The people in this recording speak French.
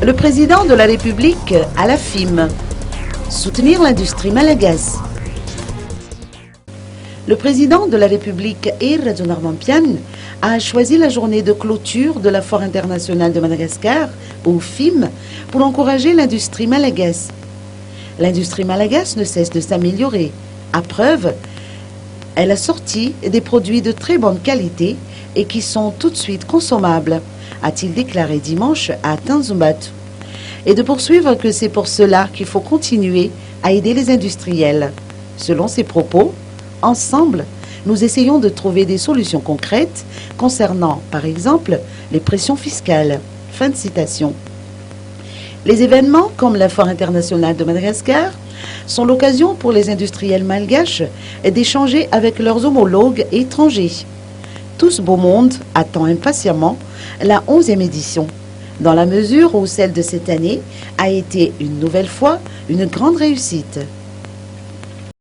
Le président de la République à la FIM. Soutenir l'industrie malgache. Le président de la République, Radjon Armampian, a choisi la journée de clôture de la Foire internationale de Madagascar, ou FIM, pour encourager l'industrie malgache. L'industrie malgache ne cesse de s'améliorer. À preuve, elle a sorti des produits de très bonne qualité et qui sont tout de suite consommables, a-t-il déclaré dimanche à Tanzumbat. Et de poursuivre que c'est pour cela qu'il faut continuer à aider les industriels. Selon ses propos, ensemble, nous essayons de trouver des solutions concrètes concernant, par exemple, les pressions fiscales. Fin de citation. Les événements, comme la Foire internationale de Madagascar, sont l'occasion pour les industriels malgaches d'échanger avec leurs homologues étrangers. Tout ce beau monde attend impatiemment la 11e édition, dans la mesure où celle de cette année a été une nouvelle fois une grande réussite.